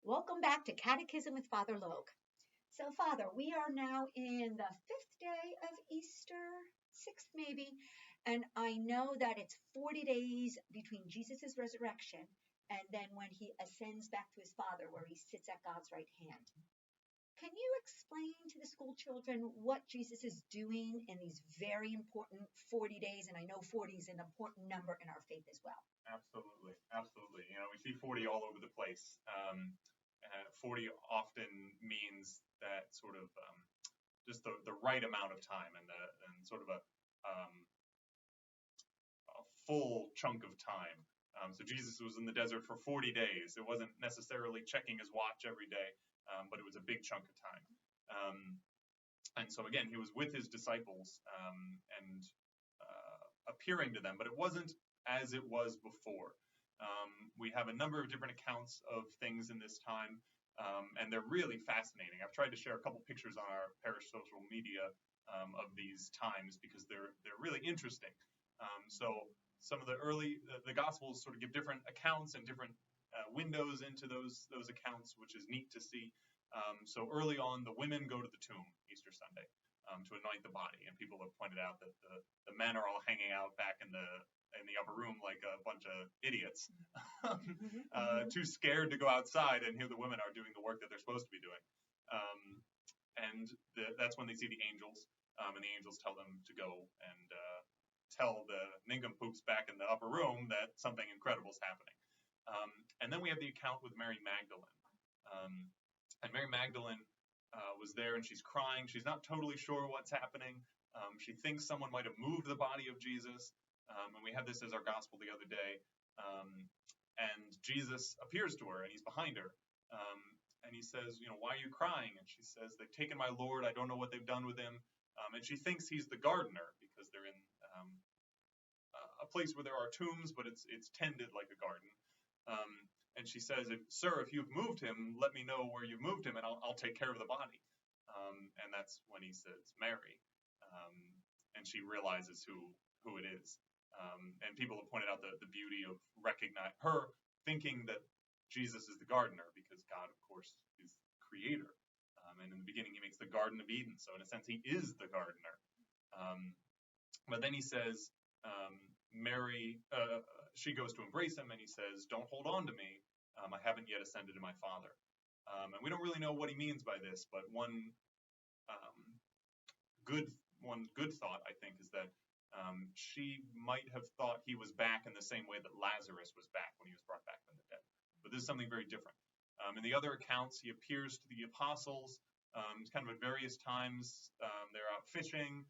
Welcome back to Catechism with Father Logue. So, Father, we are now in the fifth day of Easter, sixth maybe, and I know that it's 40 days between Jesus' resurrection and then when he ascends back to his Father, where he sits at God's right hand. Can you explain to the school children what Jesus is doing in these very important 40 days? And I know 40 is an important number in our faith as well. Absolutely, absolutely. We see 40 all over the place. 40 often means that sort of just the right amount of time and sort of a full chunk of time. So Jesus was in the desert for 40 days. It wasn't necessarily checking his watch every day, but it was a big chunk of time. And so again, he was with his disciples and appearing to them, but it wasn't as it was before. We have a number of different accounts of things in this time, and they're really fascinating. I've tried to share a couple pictures on our parish social media of these times because they're really interesting. So some of the Gospels sort of give different accounts and different windows into those accounts, which is neat to see. So early on, the women go to the tomb Easter Sunday to anoint the body, and people have pointed out that the men are all hanging out back in the upper room like a bunch of idiots, too scared to go outside and here the women are doing the work that they're supposed to be doing. And that's when they see the angels, and the angels tell them to go and tell the nincompoops back in the upper room that something incredible is happening. And then we have the account with Mary Magdalene. And Mary Magdalene was there and she's crying. She's not totally sure what's happening. She thinks someone might have moved the body of Jesus. And we had this as our gospel the other day. And Jesus appears to her and he's behind her. And he says, why are you crying? And she says, they've taken my Lord. I don't know what they've done with him. And she thinks he's the gardener because they're in a place where there are tombs, but it's tended like a garden. And she says, Sir, if you've moved him, let me know where you've moved him and I'll take care of the body. And that's when he says, Mary. And she realizes who it is. And people have pointed out the beauty of her thinking that Jesus is the gardener because God, of course, is the creator. And in the beginning, he makes the Garden of Eden. So in a sense, he is the gardener. But then he says, Mary, she goes to embrace him and he says, don't hold on to me. I haven't yet ascended to my Father. And we don't really know what he means by this, but one good thought, I think, is that she might have thought he was back in the same way that Lazarus was back when he was brought back from the dead. But this is something very different. In the other accounts, he appears to the apostles kind of at various times. They're out fishing,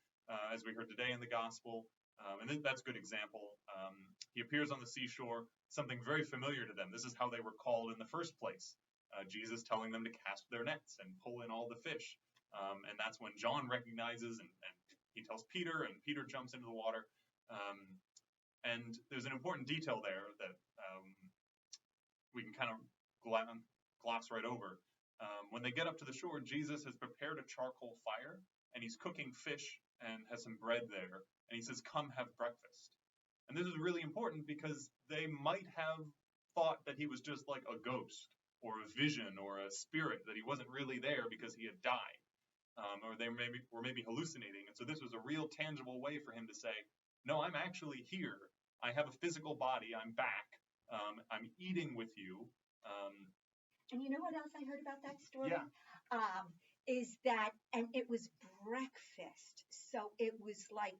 as we heard today in the gospel. And that's a good example. He appears on the seashore, something very familiar to them. This is how they were called in the first place. Jesus telling them to cast their nets and pull in all the fish. And that's when John recognizes and he tells Peter, and Peter jumps into the water. And there's an important detail there that we can kind of gloss right over. When they get up to the shore, Jesus has prepared a charcoal fire, and he's cooking fish and has some bread there. And he says, come have breakfast. And this is really important because they might have thought that he was just like a ghost or a vision or a spirit, that he wasn't really there because he had died. Or they were maybe hallucinating. And so this was a real tangible way for him to say, no, I'm actually here. I have a physical body. I'm back. I'm eating with you. And you know what else I heard about that story? Yeah. Is that, and it was breakfast. So it was like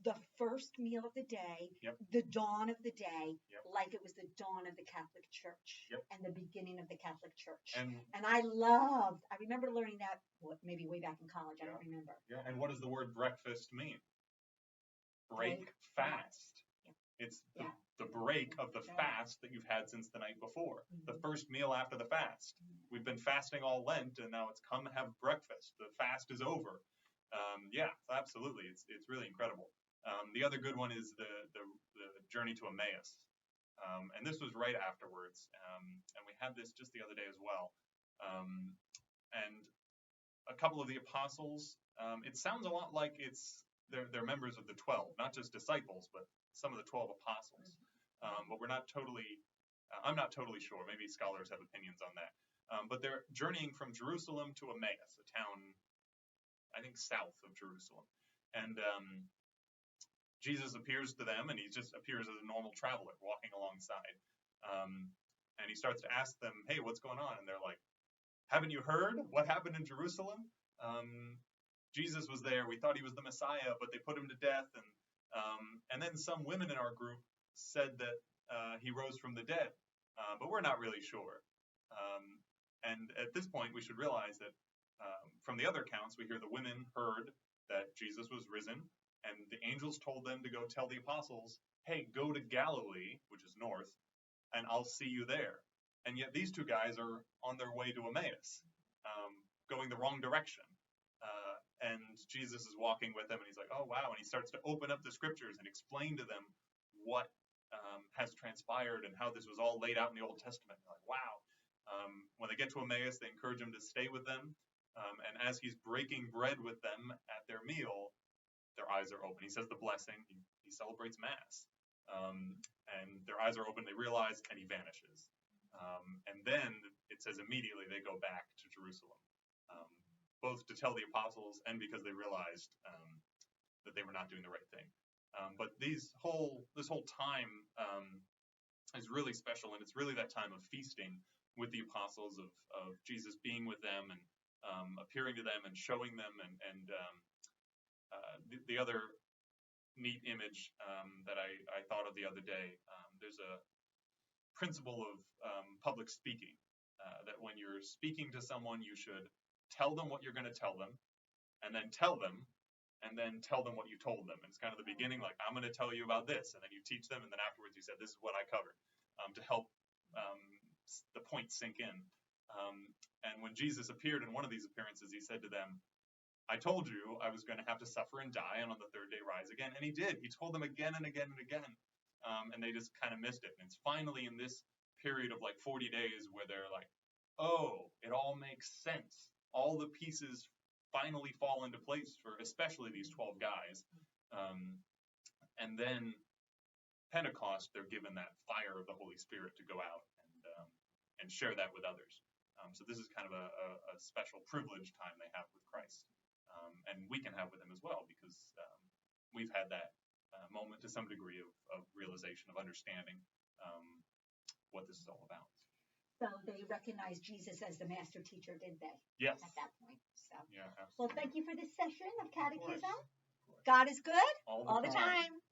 the first meal of the day, yep. The dawn of the day, yep. like it was the dawn of the Catholic Church, yep. and the beginning of the Catholic Church. And I remember learning that, maybe way back in college, I don't remember. Yeah, and what does the word breakfast mean? Break, fast. Yeah. It's the break of the fast that you've had since the night before, the first meal after the fast. We've been fasting all Lent, and now it's come have breakfast. The fast is over. Yeah, absolutely. It's really incredible. The other good one is the journey to Emmaus. And this was right afterwards. And we had this just the other day as well. And a couple of the apostles, it sounds a lot like they're members of the 12, not just disciples, but some of the 12 apostles. But I'm not totally sure. Maybe scholars have opinions on that. But they're journeying from Jerusalem to Emmaus, a town, I think, south of Jerusalem. And Jesus appears to them, and he just appears as a normal traveler walking alongside. And he starts to ask them, hey, what's going on? And they're like, haven't you heard what happened in Jerusalem? Jesus was there. We thought he was the Messiah, but they put him to death. And then some women in our group said that he rose from the dead, but we're not really sure. And at this point, we should realize that from the other accounts, we hear the women heard that Jesus was risen, and the angels told them to go tell the apostles, hey, go to Galilee, which is north, and I'll see you there. And yet these two guys are on their way to Emmaus, going the wrong direction. And Jesus is walking with them, and he's like, oh, wow. And he starts to open up the scriptures and explain to them what has transpired and how this was all laid out in the Old Testament. They're like, wow. When they get to Emmaus, they encourage him to stay with them. And as he's breaking bread with them at their meal, their eyes are open. He says the blessing. He celebrates Mass. And their eyes are open. They realize, and he vanishes. And then it says immediately they go back to Jerusalem, both to tell the apostles and because they realized that they were not doing the right thing. But this whole time is really special, and it's really that time of feasting with the apostles, of Jesus being with them and appearing to them and showing them. And the other neat image that I thought of the other day, there's a principle of public speaking, that when you're speaking to someone, you should tell them what you're going to tell them, and then tell them what you told them. And it's kind of the beginning, like, I'm going to tell you about this, and then you teach them, and then afterwards you said, this is what I covered, to help the point sink in. And when Jesus appeared in one of these appearances, he said to them, I told you I was going to have to suffer and die, and on the third day rise again. And he did. He told them again and again and again, and they just kind of missed it. And it's finally in this period of like 40 days where they're like, oh, it all makes sense. All the pieces finally fall into place for especially these 12 guys. And then Pentecost, they're given that fire of the Holy Spirit to go out and share that with others. So this is kind of a special privileged time they have with Christ. And we can have with him as well, because we've had that moment to some degree of realization, of understanding what this is all about. So they recognized Jesus as the master teacher, did they? Yes. At that point. So. Yeah, absolutely. Well, thank you for this session of Catechism. Of course. God is good All the time.